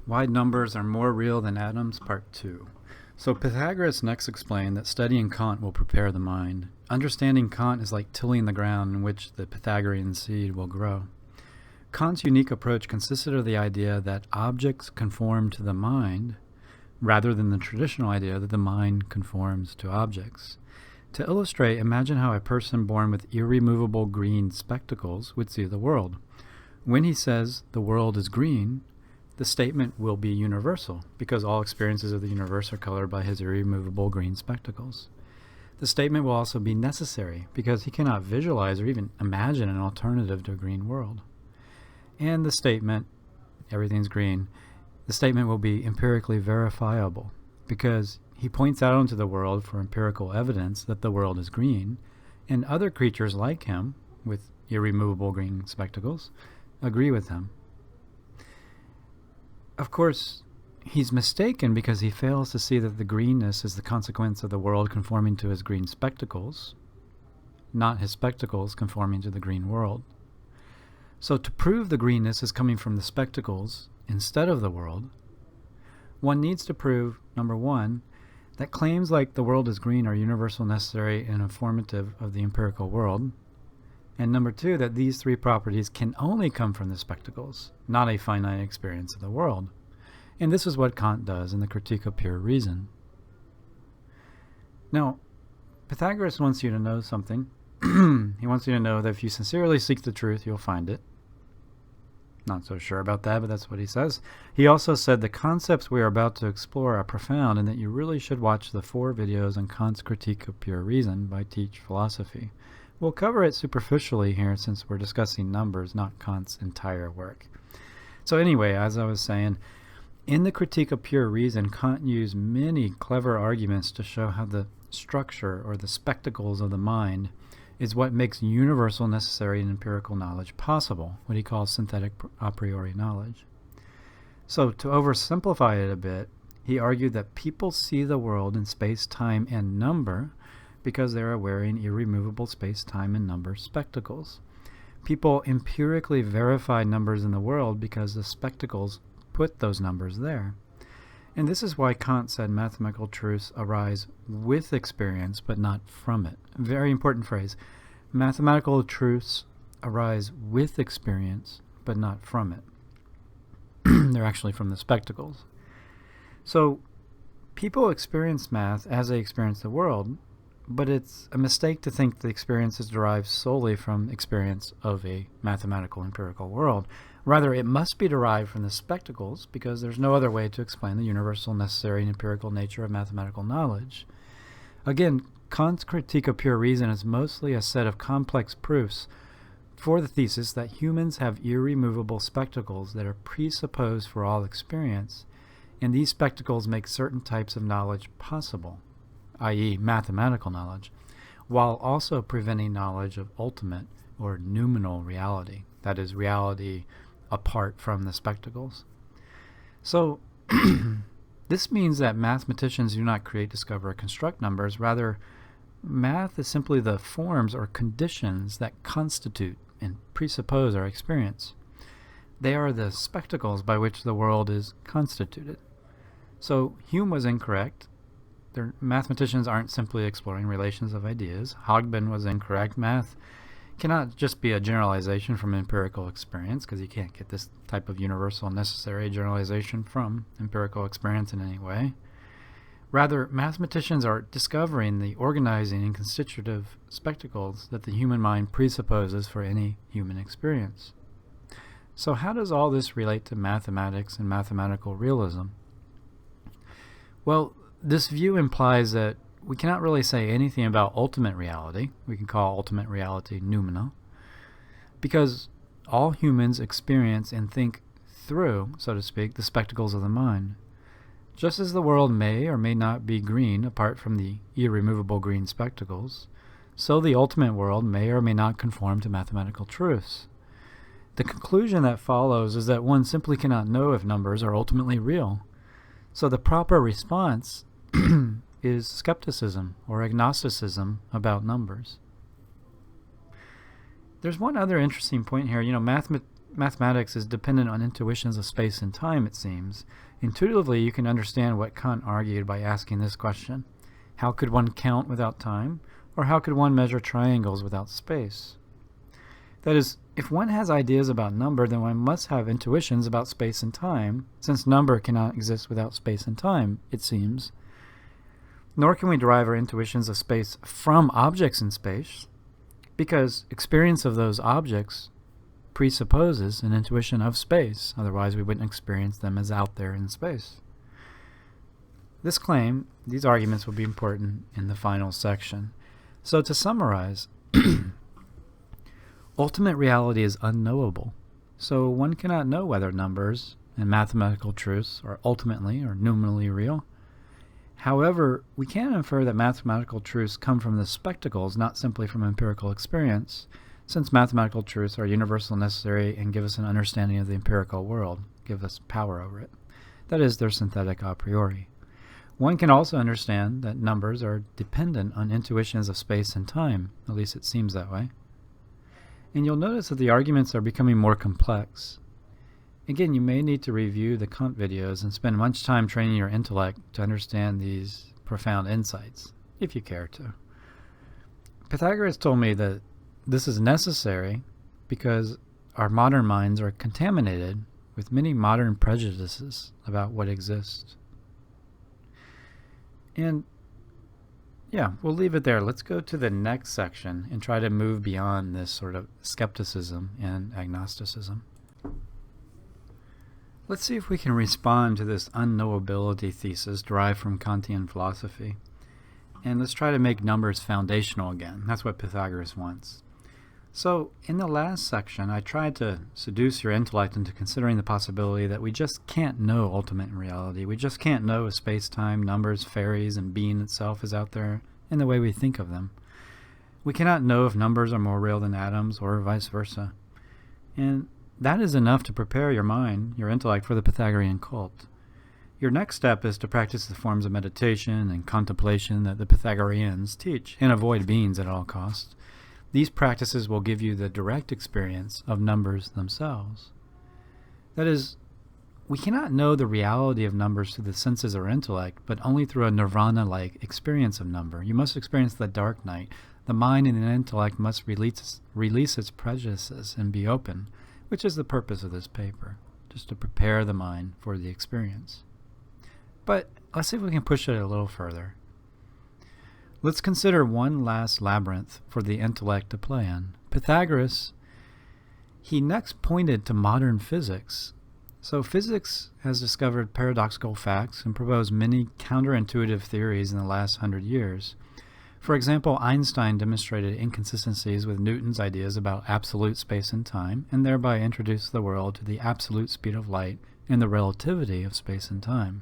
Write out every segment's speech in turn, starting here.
Why numbers are more real than atoms, Part 2. So Pythagoras next explained that studying Kant will prepare the mind. Understanding Kant is like tilling the ground in which the Pythagorean seed will grow. Kant's unique approach consisted of the idea that objects conform to the mind, rather than the traditional idea that the mind conforms to objects. To illustrate, imagine how a person born with irremovable green spectacles would see the world. When he says the world is green, the statement will be universal, because all experiences of the universe are colored by his irremovable green spectacles. The statement will also be necessary, because he cannot visualize or even imagine an alternative to a green world. And the statement, everything's green, the statement will be empirically verifiable, because he points out into the world for empirical evidence that the world is green, and other creatures like him, with irremovable green spectacles, agree with him. Of course, he's mistaken because he fails to see that the greenness is the consequence of the world conforming to his green spectacles, not his spectacles conforming to the green world. So to prove the greenness is coming from the spectacles instead of the world, one needs to prove, number one, that claims like the world is green are universal, necessary, and informative of the empirical world, and number two, that these three properties can only come from the spectacles, not a finite experience of the world. And this is what Kant does in the Critique of Pure Reason. Now, Pythagoras wants you to know something. He wants you to know that if you sincerely seek the truth, you'll find it. Not so sure about that, but that's what he says. He also said the concepts we are about to explore are profound and that you really should watch the 4 videos on Kant's Critique of Pure Reason by teachphilosophy. We'll cover it superficially here since we're discussing numbers, not Kant's entire work. So anyway, as I was saying, in the Critique of Pure Reason, Kant used many clever arguments to show how the structure or the spectacles of the mind is what makes universal, necessary, and empirical knowledge possible, what he calls synthetic a priori knowledge. So to oversimplify it a bit, he argued that people see the world in space, time, and number because they are wearing irremovable space, time, and number spectacles. People empirically verify numbers in the world because the spectacles put those numbers there. And this is why Kant said mathematical truths arise with experience but not from it. Very important phrase. Mathematical truths arise with experience but not from it. They're actually from the spectacles. So people experience math as they experience the world, but it's a mistake to think the experience is derived solely from experience of a mathematical empirical world. Rather, it must be derived from the spectacles because there's no other way to explain the universal, necessary, and empirical nature of mathematical knowledge. Again, Kant's Critique of Pure Reason is mostly a set of complex proofs for the thesis that humans have irremovable spectacles that are presupposed for all experience, and these spectacles make certain types of knowledge possible, i.e. mathematical knowledge, while also preventing knowledge of ultimate or noumenal reality, that is, reality apart from the spectacles. So this means that mathematicians do not create, discover, or construct numbers. Rather, math is simply the forms or conditions that constitute and presuppose our experience. They are the spectacles by which the world is constituted. So Hume was incorrect. Mathematicians aren't simply exploring relations of ideas. Hogben was incorrect. Math cannot just be a generalization from empirical experience, because you can't get this type of universal necessary generalization from empirical experience in any way. Rather, mathematicians are discovering the organizing and constitutive spectacles that the human mind presupposes for any human experience. So how does all this relate to mathematics and mathematical realism? Well, this view implies that we cannot really say anything about ultimate reality. We can call ultimate reality noumena, because all humans experience and think through, so to speak, the spectacles of the mind. Just as the world may or may not be green apart from the irremovable green spectacles, so the ultimate world may or may not conform to mathematical truths. The conclusion that follows is that one simply cannot know if numbers are ultimately real. So the proper response is skepticism or agnosticism about numbers. There's one other interesting point here. mathematics is dependent on intuitions of space and time, it seems, intuitively you can understand what Kant argued by asking this question: how could one count without time, or how could one measure triangles without space? That is, if one has ideas about number, then one must have intuitions about space and time, since number cannot exist without space and time, it seems. Nor can we derive our intuitions of space from objects in space, because experience of those objects presupposes an intuition of space, otherwise we wouldn't experience them as out there in space. This claim, these arguments will be important in the final section. So to summarize, ultimate reality is unknowable, so one cannot know whether numbers and mathematical truths are ultimately or nominally real. However, we can infer that mathematical truths come from the spectacles, not simply from empirical experience, since mathematical truths are universal, necessary, and give us an understanding of the empirical world, give us power over it. That is, they're synthetic a priori. One can also understand that numbers are dependent on intuitions of space and time, at least it seems that way. And you'll notice that the arguments are becoming more complex. Again, you may need to review the Kant videos and spend much time training your intellect to understand these profound insights, if you care to. Pythagoras told me that this is necessary because our modern minds are contaminated with many modern prejudices about what exists. And yeah, we'll leave it there. Let's go to the next section and try to move beyond this sort of skepticism and agnosticism. Let's see if we can respond to this unknowability thesis derived from Kantian philosophy. And let's try to make numbers foundational again. That's what Pythagoras wants. So, in the last section, I tried to seduce your intellect into considering the possibility that we just can't know ultimate reality. We just can't know if space-time, numbers, fairies, and being itself is out there in the way we think of them. We cannot know if numbers are more real than atoms, or vice versa. And that is enough to prepare your mind, your intellect, for the Pythagorean cult. Your next step is to practice the forms of meditation and contemplation that the Pythagoreans teach, and avoid beings at all costs. These practices will give you the direct experience of numbers themselves. That is, we cannot know the reality of numbers through the senses or intellect, but only through a nirvana-like experience of number. You must experience the dark night. The mind and the intellect must release its prejudices and be open, which is the purpose of this paper, just to prepare the mind for the experience. But let's see if we can push it a little further. Let's consider one last labyrinth for the intellect to play in. Pythagoras, he next pointed to modern physics. So physics has discovered paradoxical facts and proposed many counterintuitive theories in the last 100 years. For example, Einstein demonstrated inconsistencies with Newton's ideas about absolute space and time, and thereby introduced the world to the absolute speed of light and the relativity of space and time.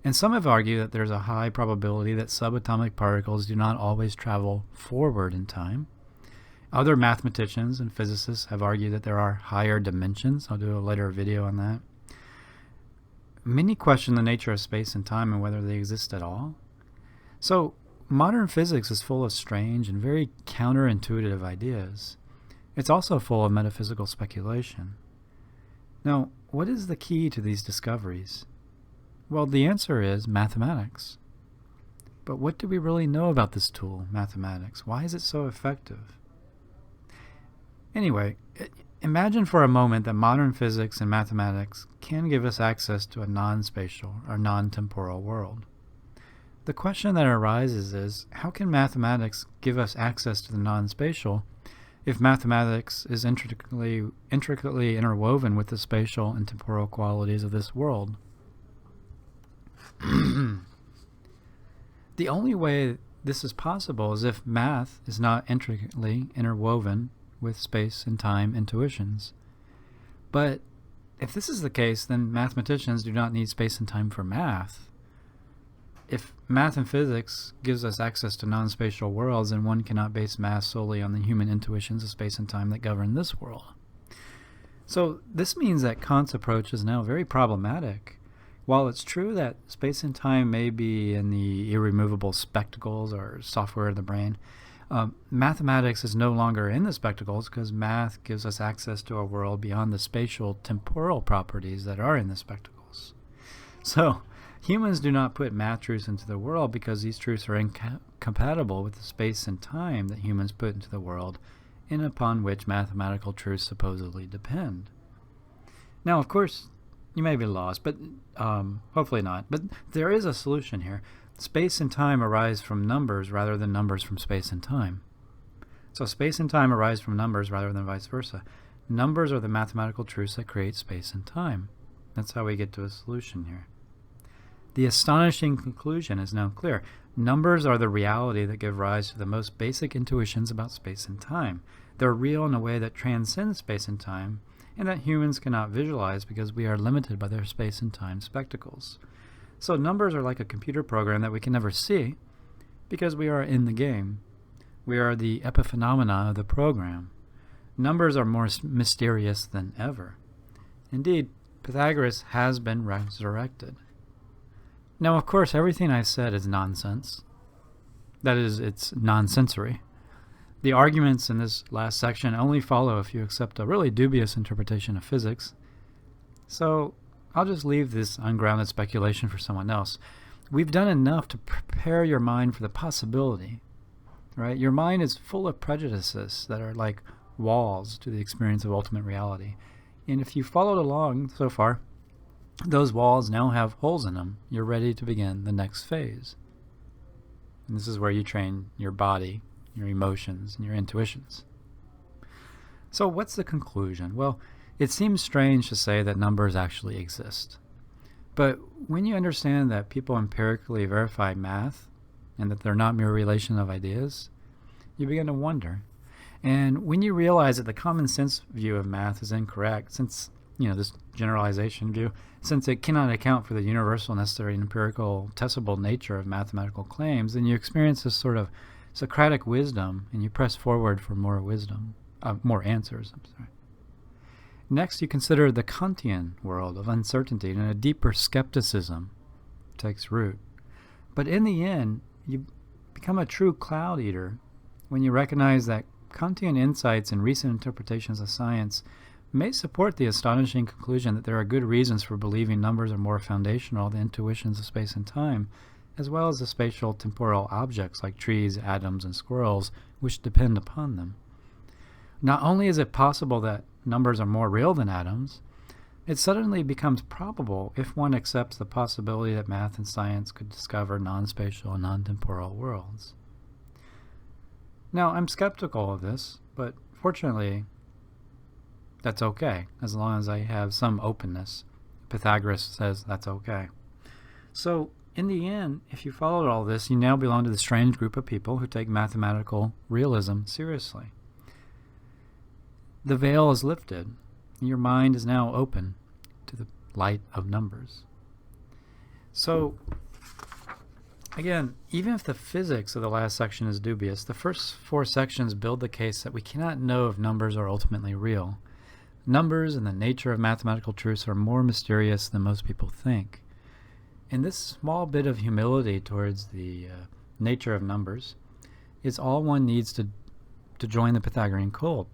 And some have argued that there's a high probability that subatomic particles do not always travel forward in time. Other mathematicians and physicists have argued that there are higher dimensions. I'll do a later video on that. Many question the nature of space and time and whether they exist at all. So, modern physics is full of strange and very counterintuitive ideas. It's also full of metaphysical speculation. Now, what is the key to these discoveries? Well, the answer is mathematics. But what do we really know about this tool, mathematics? Why is it so effective? Anyway, imagine for a moment that modern physics and mathematics can give us access to a non-spatial or non-temporal world. The question that arises is, how can mathematics give us access to the non-spatial if mathematics is intricately interwoven with the spatial and temporal qualities of this world? The only way this is possible is if math is not intricately interwoven with space and time intuitions. But if this is the case, then mathematicians do not need space and time for math. If math and physics gives us access to non-spatial worlds, then one cannot base math solely on the human intuitions of space and time that govern this world. So this means that Kant's approach is now very problematic. While it's true that space and time may be in the irremovable spectacles or software of the brain, Mathematics is no longer in the spectacles because math gives us access to a world beyond the spatial temporal properties that are in the spectacles. So humans do not put math truths into the world because these truths are incompatible with the space and time that humans put into the world and upon which mathematical truths supposedly depend. Now, of course, you may be lost, but hopefully not. But there is a solution here. Space and time arise from numbers rather than numbers from space and time. So space and time arise from numbers rather than vice versa. Numbers are the mathematical truths that create space and time. That's how we get to a solution here. The astonishing conclusion is now clear. Numbers are the reality that give rise to the most basic intuitions about space and time. They're real in a way that transcends space and time, and that humans cannot visualize because we are limited by their space and time spectacles. So numbers are like a computer program that we can never see because we are in the game. We are the epiphenomena of the program. Numbers are more mysterious than ever. Indeed, Pythagoras has been resurrected. Now, of course, everything I said is nonsense. That is, it's nonsensory. The arguments in this last section only follow if you accept a really dubious interpretation of physics. So I'll just leave this ungrounded speculation for someone else. We've done enough to prepare your mind for the possibility, right? Your mind is full of prejudices that are like walls to the experience of ultimate reality. And if you followed along so far, those walls now have holes in them. You're ready to begin the next phase. And this is where you train your body, your emotions, and your intuitions. So what's the conclusion? Well, it seems strange to say that numbers actually exist. But when you understand that people empirically verify math and that they're not mere relation of ideas, you begin to wonder. And when you realize that the common sense view of math is incorrect, since, this generalization view, since it cannot account for the universal, necessary, empirical, testable nature of mathematical claims, then you experience this sort of Socratic wisdom, and you press forward for more wisdom, more answers. Next, you consider the Kantian world of uncertainty, and a deeper skepticism takes root. But in the end, you become a true cloud eater when you recognize that Kantian insights and recent interpretations of science may support the astonishing conclusion that there are good reasons for believing numbers are more foundational than intuitions of space and time, as well as the spatial temporal objects like trees, atoms, and squirrels, which depend upon them. Not only is it possible that numbers are more real than atoms, it suddenly becomes probable if one accepts the possibility that math and science could discover non-spatial and non-temporal worlds. Now, I'm skeptical of this, but fortunately, that's okay, as long as I have some openness. Pythagoras says that's okay. So, in the end, if you followed all this, you now belong to the strange group of people who take mathematical realism seriously. The veil is lifted, and your mind is now open to the light of numbers. So, again, even if the physics of the last section is dubious, the first 4 sections build the case that we cannot know if numbers are ultimately real. Numbers and the nature of mathematical truths are more mysterious than most people think. And this small bit of humility towards the nature of numbers is all one needs to join the Pythagorean cult.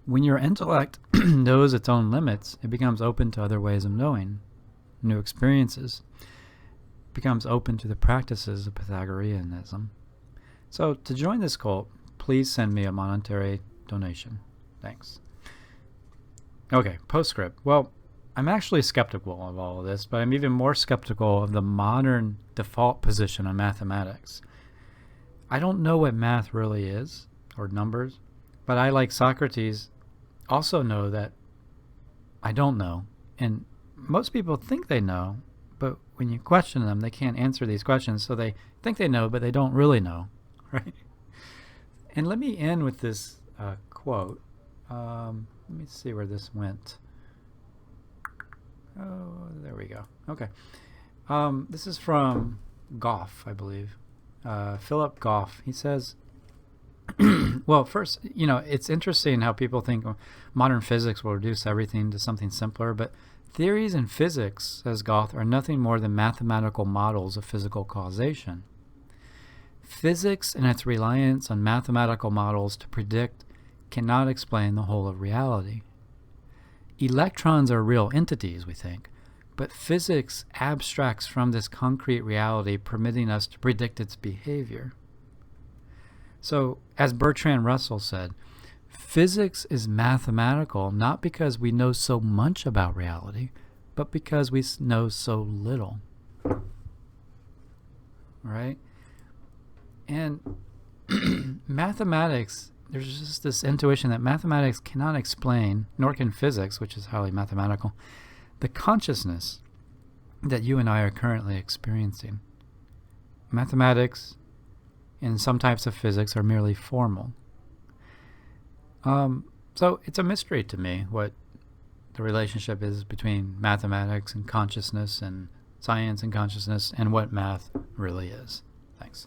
When your intellect knows its own limits, it becomes open to other ways of knowing, new experiences. It becomes open to the practices of Pythagoreanism. So to join this cult, please send me a monetary donation. Thanks. Okay, postscript. Well, I'm actually skeptical of all of this, but I'm even more skeptical of the modern default position on mathematics. I don't know what math really is, or numbers, but I, like Socrates, also know that I don't know. And most people think they know, but when you question them, they can't answer these questions, so they think they know, but they don't really know, right? And let me end with this quote. Let me see where this went. Oh, there we go. Okay. This is from Goff, I believe. Philip Goff. He says, well, first, it's interesting how people think modern physics will reduce everything to something simpler, but theories in physics, says Goff, are nothing more than mathematical models of physical causation. Physics and its reliance on mathematical models to predict cannot explain the whole of reality. Electrons are real entities, we think, but physics abstracts from this concrete reality, permitting us to predict its behavior. So, as Bertrand Russell said, physics is mathematical not because we know so much about reality, but because we know so little. Right? And mathematics, there's just this intuition that mathematics cannot explain, nor can physics, which is highly mathematical, the consciousness that you and I are currently experiencing. Mathematics and some types of physics are merely formal. So it's a mystery to me what the relationship is between mathematics and consciousness and science and consciousness and what math really is. Thanks.